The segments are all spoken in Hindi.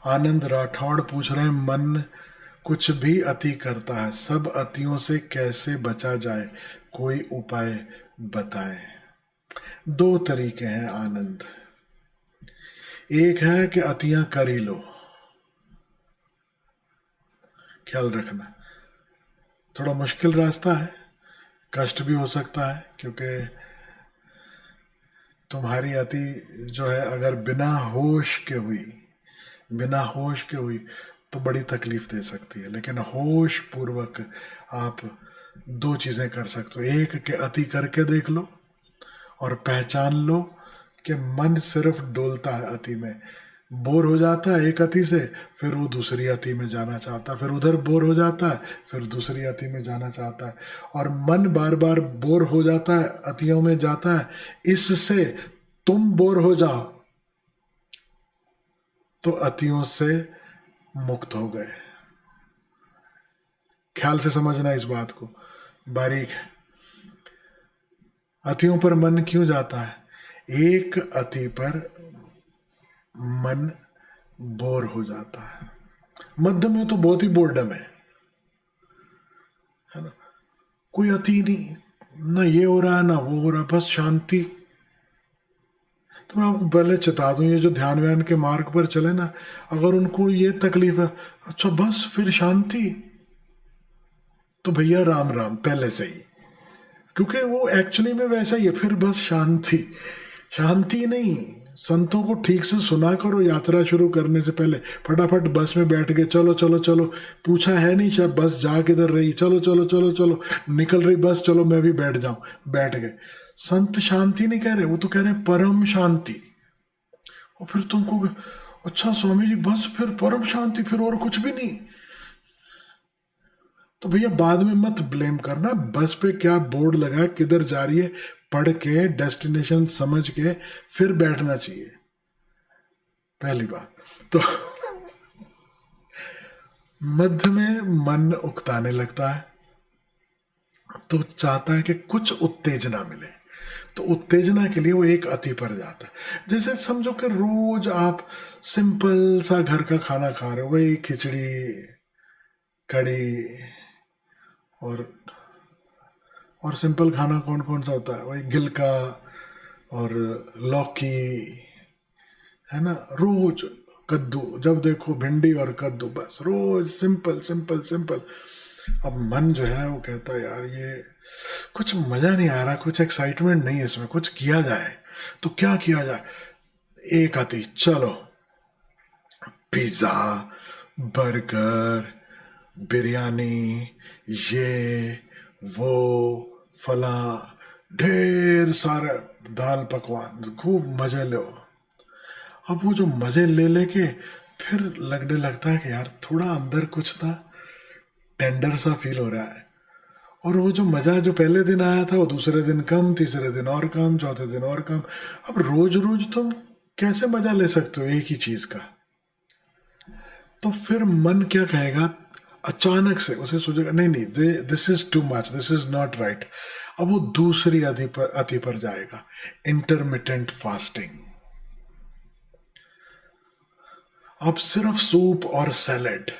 आनंद राठौड़ पूछ रहे हैं, मन कुछ भी अति करता है, सब अतियों से कैसे बचा जाए, कोई उपाय बताएं। दो तरीके हैं आनंद। एक है कि अतियां कर ही लो, ख्याल रखना, थोड़ा मुश्किल रास्ता है, कष्ट भी हो सकता है, क्योंकि तुम्हारी अति जो है अगर बिना होश के हुई तो बड़ी तकलीफ दे सकती है। लेकिन होश पूर्वक आप दो चीजें कर सकते हो। एक कि अति करके देख लो और पहचान लो कि मन सिर्फ डोलता है अति में, बोर हो जाता है एक अति से, फिर वो दूसरी अति में जाना चाहता है, फिर उधर बोर हो जाता है, फिर दूसरी अति में जाना चाहता है, और मन बार बार बोर हो जाता है, अतियों में जाता है। इससे तुम बोर हो जाओ तो अतियों से मुक्त हो गए। ख्याल से समझना इस बात को, बारीक है। अतियों पर मन क्यों जाता है? एक अति पर मन बोर हो जाता है। मध्य में तो बहुत ही बोर्डम है ना, कोई अति नहीं, ना ये हो रहा है ना वो हो रहा है, बस शांति। तो मैं आपको पहले चेता दूं, ये जो ध्यान व्यान के मार्ग पर चले ना, अगर उनको ये तकलीफ है, अच्छा बस फिर शांति, तो भैया राम राम पहले से ही, क्योंकि वो एक्चुअली में वैसा ही है, फिर बस शांति। शांति नहीं, संतों को ठीक से सुना करो। यात्रा शुरू करने से पहले फटाफट बस में बैठ गए, चलो चलो चलो, पूछा है नहीं शायद बस जा किधर रही, चलो चलो चलो चलो, निकल रही बस, चलो मैं भी बैठ जाऊं, बैठ गए। संत शांति नहीं कह रहे, वो तो कह रहे हैं परम शांति। और फिर तुमको, अच्छा स्वामी जी बस फिर परम शांति, फिर और कुछ भी नहीं? तो भैया बाद में मत ब्लेम करना, बस पे क्या बोर्ड लगा है, किधर जा रही है, पढ़ के डेस्टिनेशन समझ के फिर बैठना चाहिए, पहली बात तो। मध्य में मन उकताने लगता है, तो चाहता है कि कुछ उत्तेजना मिले, तो उत्तेजना के लिए वो एक अति पर जाता है। जैसे समझो कि रोज आप सिंपल सा घर का खाना खा रहे हो, वही खिचड़ी कड़ी, और सिंपल खाना कौन कौन सा होता है, वही गिलका और लौकी, है ना, रोज कद्दू, जब देखो भिंडी और कद्दू, बस रोज सिंपल सिंपल सिंपल। अब मन जो है वो कहता है यार ये कुछ मजा नहीं आ रहा, कुछ एक्साइटमेंट नहीं है इसमें, कुछ किया जाए। तो क्या किया जाए? एक आती, चलो पिज्जा, बर्गर, बिरयानी, ये वो फला, ढेर सारे दाल पकवान, खूब मजे लो। अब वो जो मजे ले लेके फिर लगने लगता है कि यार थोड़ा अंदर कुछ ना टेंडर सा फील हो रहा है, और वो जो मजा जो पहले दिन आया था वो दूसरे दिन कम, तीसरे दिन और कम, चौथे दिन और कम। अब रोज रोज तुम कैसे मजा ले सकते हो एक ही चीज का? तो फिर मन क्या कहेगा, अचानक से उसे सोचेगा नहीं नहीं, this is too much, this is not right. अब वो दूसरी अति पर जाएगा, इंटरमिटेंट फास्टिंग। अब सिर्फ सूप और सैलेड,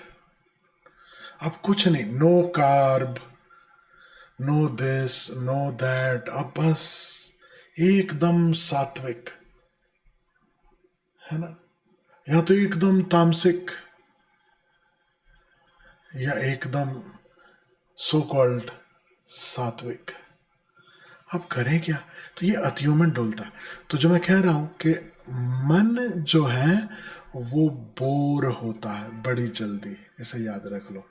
अब कुछ नहीं, no carb, no this no that, अब बस एकदम सात्विक, है ना, या तो एकदम तामसिक, या एकदम सो कॉल्ड सात्विक। अब करें क्या? तो ये अतियों में डोलता है। तो जो मैं कह रहा हूं कि मन जो है वो बोर होता है बड़ी जल्दी, इसे याद रख लो।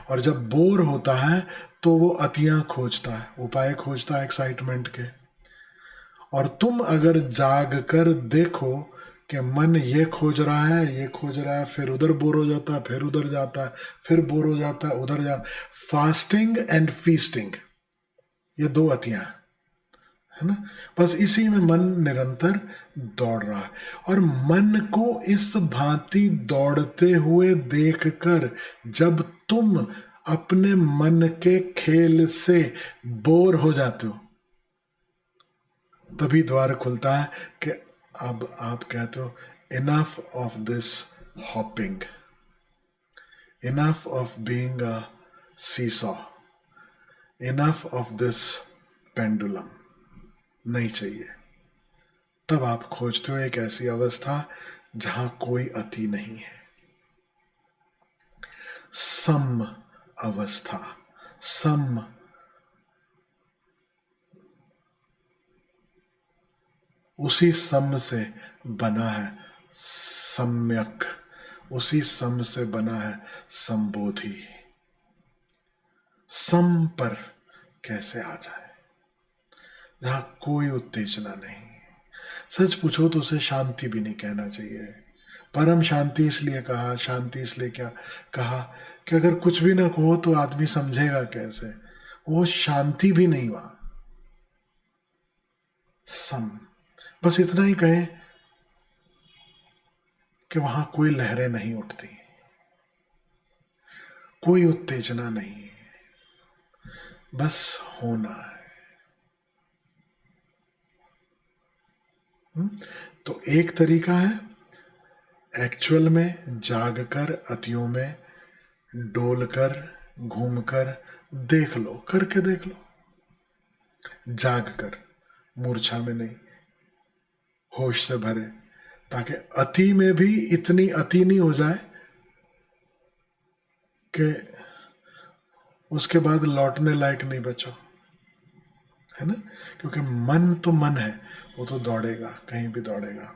और जब बोर होता है तो वो अतियां खोजता है, उपाय खोजता है एक्साइटमेंट के। और तुम अगर जाग कर देखो कि मन ये खोज रहा है, ये खोज रहा है, फिर उधर बोर हो जाता है, फिर उधर जाता है, फिर बोर हो जाता है, उधर जाता, फास्टिंग एंड फीस्टिंग, ये दो अतियां, है ना, बस इसी में मन निरंतर दौड़ रहा है। और मन को इस भांति दौड़ते हुए देखकर जब तुम अपने मन के खेल से बोर हो जाते हो, तभी द्वार खुलता है कि अब आप कहते हो enough of this hopping. Enough of being a seesaw. Enough of this pendulum. नहीं चाहिए. तब आप खोजते हो एक ऐसी अवस्था जहां कोई अति नहीं है. सम अवस्था. सम उसी सम से बना है सम्यक. उसी सम से बना है संबोधि. सम पर कैसे आ जाए जहां कोई उत्तेजना नहीं. सच पूछो तो उसे शांति भी नहीं कहना चाहिए. परम शांति इसलिए कहा. शांति इसलिए क्या कहा कि अगर कुछ भी ना कहो तो आदमी समझेगा कैसे. वो शांति भी नहीं वहां. सम. बस इतना ही कहें कि वहां कोई लहरें नहीं उठती, कोई उत्तेजना नहीं, बस होना है. तो एक तरीका है एक्चुअल में जागकर अतियों में डोलकर घूमकर देख लो. करके देख लो. जागकर, मूर्छा में नहीं, होश से भरे, ताकि अति में भी इतनी अति नहीं हो जाए कि उसके बाद लौटने लायक नहीं बचो. है ना. क्योंकि मन तो मन है, वो तो दौड़ेगा, कहीं भी दौड़ेगा.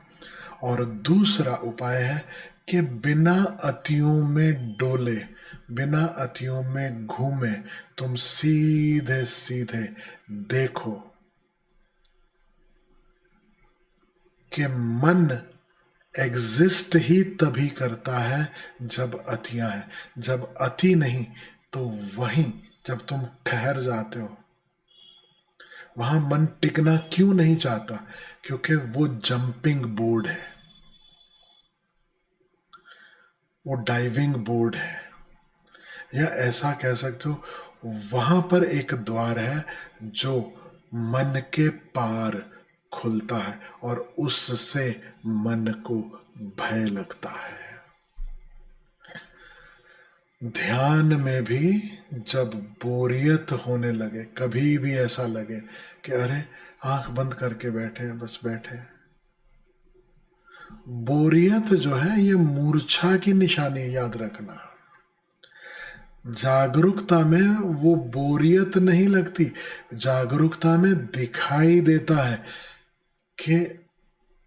और दूसरा उपाय है कि बिना अतियों में डोले, बिना अतियों में घूमे, तुम सीधे सीधे देखो कि मन एग्जिस्ट ही तभी करता है जब अतियां हैं. जब अति नहीं तो वहीं जब तुम ठहर जाते हो वहां मन टिकना क्यों नहीं चाहता. क्योंकि वो जंपिंग बोर्ड है, वो डाइविंग बोर्ड है, या ऐसा कह सकते हो वहां पर एक द्वार है जो मन के पार खुलता है और उससे मन को भय लगता है. ध्यान में भी जब बोरियत होने लगे, कभी भी ऐसा लगे कि अरे आंख बंद करके बैठे हैं, बस बैठे हैं. बोरियत जो है ये मूर्छा की निशानी, याद रखना. जागरूकता में वो बोरियत नहीं लगती. जागरूकता में दिखाई देता है कि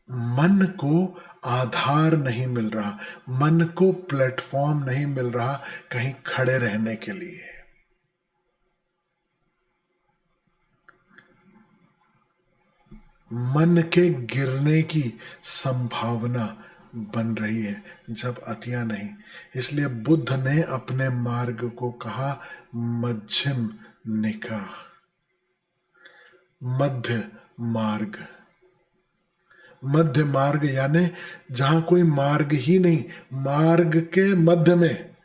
मन को आधार नहीं मिल रहा, मन को प्लेटफॉर्म नहीं मिल रहा कहीं खड़े रहने के लिए. मन के गिरने की संभावना बन रही है जब अतियां नहीं. इसलिए बुद्ध ने अपने मार्ग को कहा मध्यम निकाय, मध्य मार्ग. मध्य मार्ग यानी जहां कोई मार्ग ही नहीं, मार्ग के मध्य में.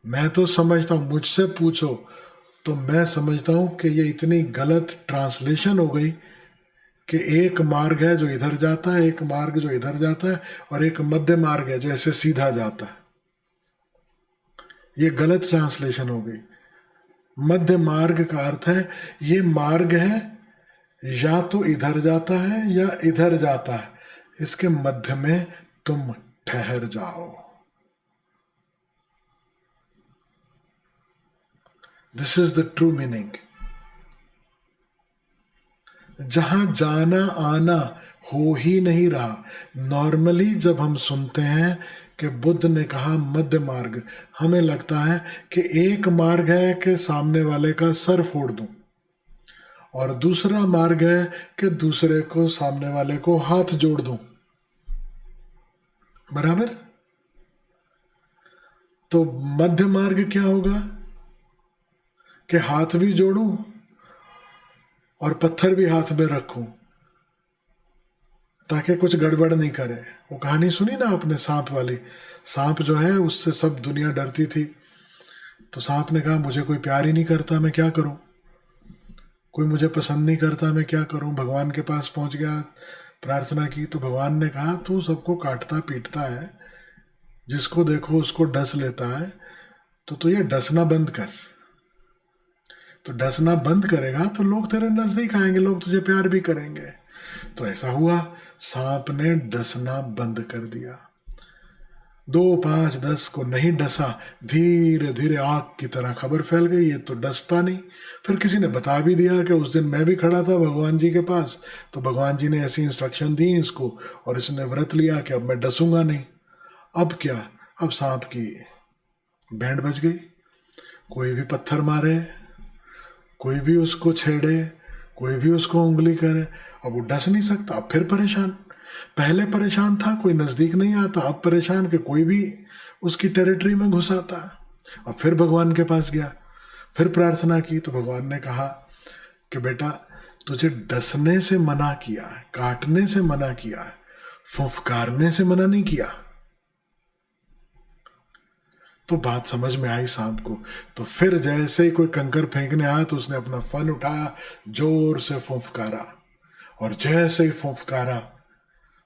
मैं तो समझता हूं, मुझसे पूछो तो मैं समझता हूं कि ये इतनी गलत ट्रांसलेशन हो गई कि एक मार्ग है जो इधर जाता है, एक मार्ग जो इधर जाता है, और एक मध्य मार्ग है जो ऐसे सीधा जाता है. ये गलत ट्रांसलेशन हो गई. मध्य मार्ग का अर्थ है ये मार्ग है या तो इधर जाता है या इधर जाता है, इसके मध्य में तुम ठहर जाओ. This is the true meaning. जहां जाना आना हो ही नहीं रहा. नॉर्मली जब हम सुनते हैं कि बुद्ध ने कहा मध्य मार्ग, हमें लगता है कि एक मार्ग है कि सामने वाले का सर फोड़ दूं, और दूसरा मार्ग है कि दूसरे को, सामने वाले को हाथ जोड़ दूं. बराबर. तो मध्य मार्ग क्या होगा कि हाथ भी जोड़ूं और पत्थर भी हाथ में रखूं ताकि कुछ गड़बड़ नहीं करे. वो कहानी सुनी ना आपने सांप वाली. सांप जो है उससे सब दुनिया डरती थी. तो सांप ने कहा मुझे कोई प्यार ही नहीं करता, मैं क्या करूं. कोई मुझे पसंद नहीं करता, मैं क्या करूं. भगवान के पास पहुंच गया, प्रार्थना की तो भगवान ने कहा तू सबको काटता पीटता है, जिसको देखो उसको डस लेता है, तो तू ये डसना बंद कर। तो डसना बंद करेगा तो लोग तेरे नजदीक आएंगे, लोग तुझे प्यार भी करेंगे। तो ऐसा हुआ, सांप ने डसना बंद कर दिया। 2, 5, 10 को नहीं डसा, धीरे धीरे आग की तरह खबर फैल गई, ये तो डसता नहीं। फिर किसी ने बता भी दिया कि उस दिन मैं भी खड़ा था भगवान जी के पास, तो भगवान जी ने ऐसी इंस्ट्रक्शन दी इसको, और इसने व्रत लिया कि अब मैं डसूंगा नहीं। अब क्या, अब सांप की बैंड बज गई। कोई भी पत्थर मारे, कोई भी उसको छेड़े, कोई भी उसको उंगली करे, अब वो डस नहीं सकता। अब फिर परेशान, पहले परेशान था कोई नजदीक नहीं आता, अब परेशान कि कोई भी उसकी टेरिटरी में घुस आता। अब फिर भगवान के पास गया, फिर प्रार्थना की तो भगवान ने कहा कि बेटा तुझे डसने से मना किया है, काटने से मना किया है, फुफकारने से मना नहीं किया। तो बात समझ में आई सांप को। तो फिर जैसे ही कोई कंकर फेंकने आया तो उसने अपना फन उठाया, जोर से फुफकारा, और जैसे ही फुफकारा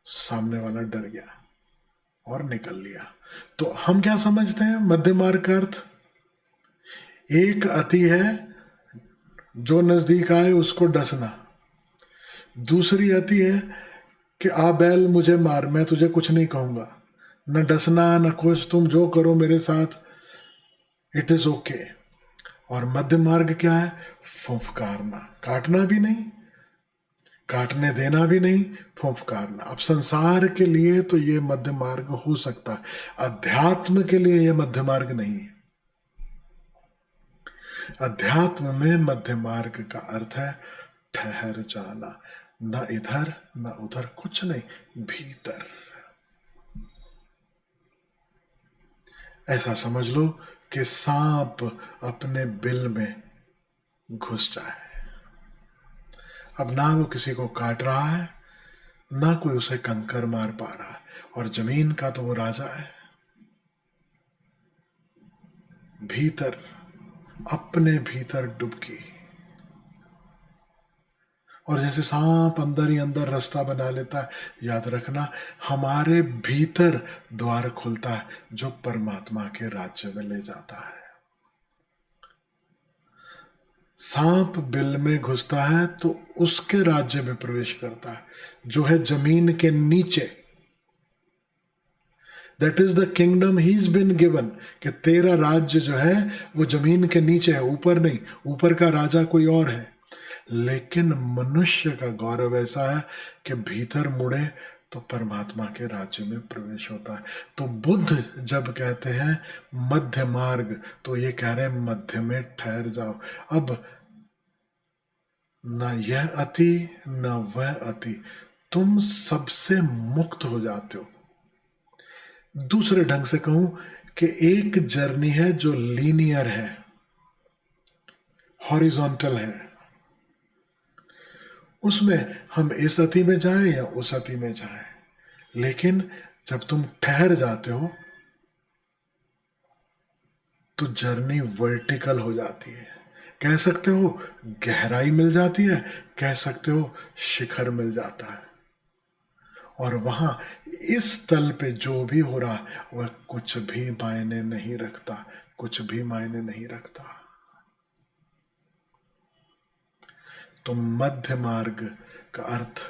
सामने वाला डर गया और निकल लिया। तो हम क्या समझते हैं मध्य मार्ग का अर्थ? एक अति है जो नजदीक आए उसको डसना, दूसरी अति है कि आ बैल मुझे मार, मैं तुझे कुछ नहीं कहूंगा, न डसना न कुछ, तुम जो करो मेरे साथ इट इज ओके। और मध्य मार्ग क्या है? फुफकारना, काटना भी नहीं, काटने देना भी नहीं, फुफकारना। अब संसार के लिए तो ये मध्य मार्ग हो सकता है, अध्यात्म के लिए ये मध्य मार्ग नहीं है। अध्यात्म में मध्य मार्ग का अर्थ है ठहर जाना, न इधर न उधर, कुछ नहीं, भीतर। ऐसा समझ लो कि सांप अपने बिल में घुस जाए। अब ना वो किसी को काट रहा है, ना कोई उसे कंकर मार पा रहा है, और जमीन का तो वो राजा है। भीतर, अपने भीतर डुबकी। और जैसे सांप अंदर ही अंदर रास्ता बना लेता है, याद रखना हमारे भीतर द्वार खुलता है जो परमात्मा के राज्य में ले जाता है। सांप बिल में घुसता है तो उसके राज्य में प्रवेश करता है जो है जमीन के नीचे। That is the kingdom he is been given, कि तेरा राज्य जो है वो जमीन के नीचे है, ऊपर नहीं। ऊपर का राजा कोई और है। लेकिन मनुष्य का गौरव ऐसा है कि भीतर मुड़े तो परमात्मा के राज्य में प्रवेश होता है। तो बुद्ध जब कहते हैं मध्य मार्ग, तो ये कह रहे हैं मध्य में ठहर जाओ। अब न यह अति न वह अति, तुम सबसे मुक्त हो जाते हो। दूसरे ढंग से कहूं कि एक जर्नी है जो लीनियर है, हॉरिजॉन्टल है, उसमें हम इस अति में जाएं या उस अति में जाएं। लेकिन जब तुम ठहर जाते हो तो जर्नी वर्टिकल हो जाती है। कह सकते हो गहराई मिल जाती है, कह सकते हो शिखर मिल जाता है। और वहां इस तल पे जो भी हो रहा वह कुछ भी मायने नहीं रखता, कुछ भी मायने नहीं रखता। तो मध्य मार्ग का अर्थ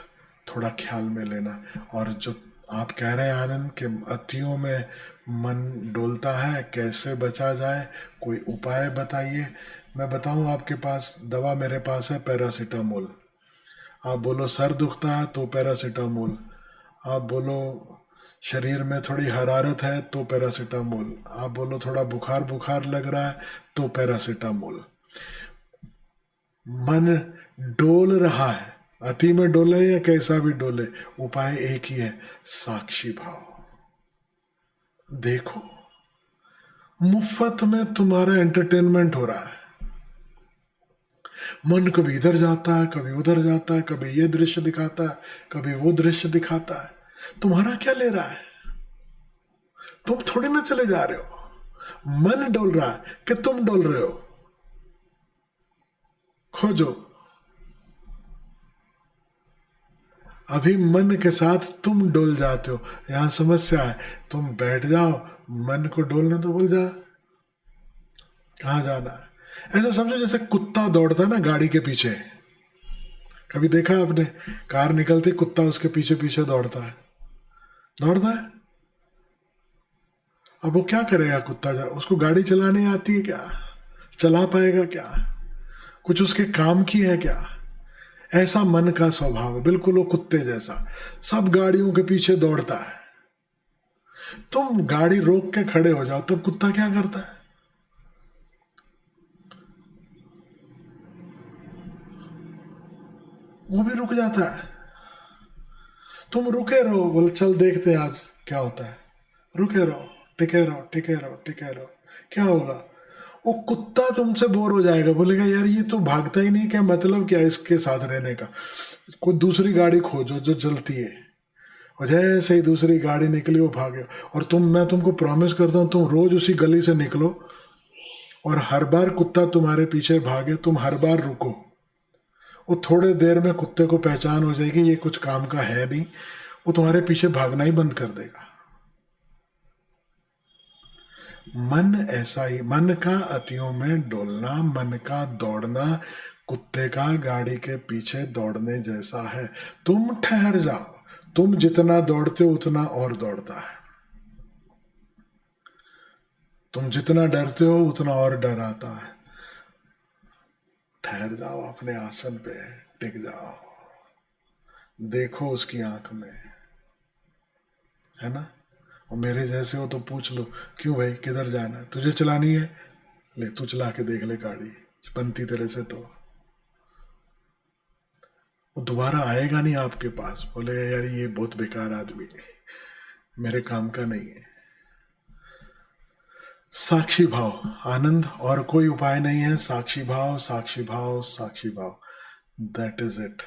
थोड़ा ख्याल में लेना। और जो आप कह रहे हैं आनंद के अतियों में मन डोलता है, कैसे बचा जाए, कोई उपाय बताइए। मैं बताऊं, आपके पास दवा मेरे पास है पैरासीटामोल। आप बोलो सर दुखता है तो पैरासीटामोल, आप बोलो शरीर में थोड़ी हरारत है तो पैरासीटामोल, आप बोलो थोड़ा बुखार बुखार लग रहा है तो पैरासीटामोल। मन डोल रहा है, अति में डोले या कैसा भी डोले, उपाय एक ही है, साक्षी भाव। देखो मुफ्त में तुम्हारा एंटरटेनमेंट हो रहा है। मन कभी इधर जाता है, कभी उधर जाता है, कभी ये दृश्य दिखाता है, कभी वो दृश्य दिखाता है। तुम्हारा क्या ले रहा है? तुम थोड़ी ना चले जा रहे हो, मन डोल रहा है कि तुम डोल रहे हो। खोजो। अभी मन के साथ तुम डोल जाते हो। यहाँ समस्या है, तुम बैठ जाओ, मन को डोलने तो भूल जा, कहाँ जाना है। ऐसा समझो जैसे कुत्ता दौड़ता है ना गाड़ी के पीछे। कभी देखा आपने, कार निकलती, कुत्ता उसके पीछे पीछे दौड़ता है, दौड़ता है। अब वो क्या करेगा कुत्ता, उसको गाड़ी चलाने आती है क्या, चला पाएगा क्या, कुछ उसके काम की है क्या। ऐसा मन का स्वभाव है, बिल्कुल वो कुत्ते जैसा, सब गाड़ियों के पीछे दौड़ता है। तुम गाड़ी रोक के खड़े हो जाओ, तब कुत्ता क्या करता है, वो भी रुक जाता है। तुम रुके रहो, बोले चल देखते हैं आज क्या होता है, रुके रहो, टिके रहो, टिके रहो, टिके रहो, क्या होगा। वो कुत्ता तुमसे बोर हो जाएगा, बोलेगा यार ये तो भागता ही नहीं, क्या मतलब क्या इसके साथ रहने का, कोई दूसरी गाड़ी खोजो जो चलती है। और जैसे ही दूसरी गाड़ी निकली वो भागे। और मैं तुमको प्रॉमिस करता हूँ, तुम रोज उसी गली से निकलो और हर बार कुत्ता तुम्हारे पीछे भागे, तुम हर बार रुको, वो थोड़े देर में कुत्ते को पहचान हो जाएगी ये कुछ काम का है नहीं, वो तुम्हारे पीछे भागना ही बंद कर देगा। मन ऐसा ही, मन का अतियों में डोलना, मन का दौड़ना कुत्ते का गाड़ी के पीछे दौड़ने जैसा है। तुम ठहर जाओ, तुम जितना दौड़ते हो उतना और दौड़ता है, तुम जितना डरते हो उतना और डर आता है। ठहर जाओ अपने आसन पे, टिक जाओ, देखो उसकी आंख में, है ना। और मेरे जैसे हो तो पूछ लो, क्यों भाई किधर जाना है, तुझे चलानी है, ले तू चला के देख ले गाड़ी, बनती तेरे से तो वो दोबारा आएगा नहीं आपके पास, बोलेगा यार ये बहुत बेकार आदमी है, मेरे काम का नहीं है। साक्षी भाव, आनंद, और कोई उपाय नहीं है, साक्षी भाव, साक्षी भाव, साक्षी भाव, दैट इज इट।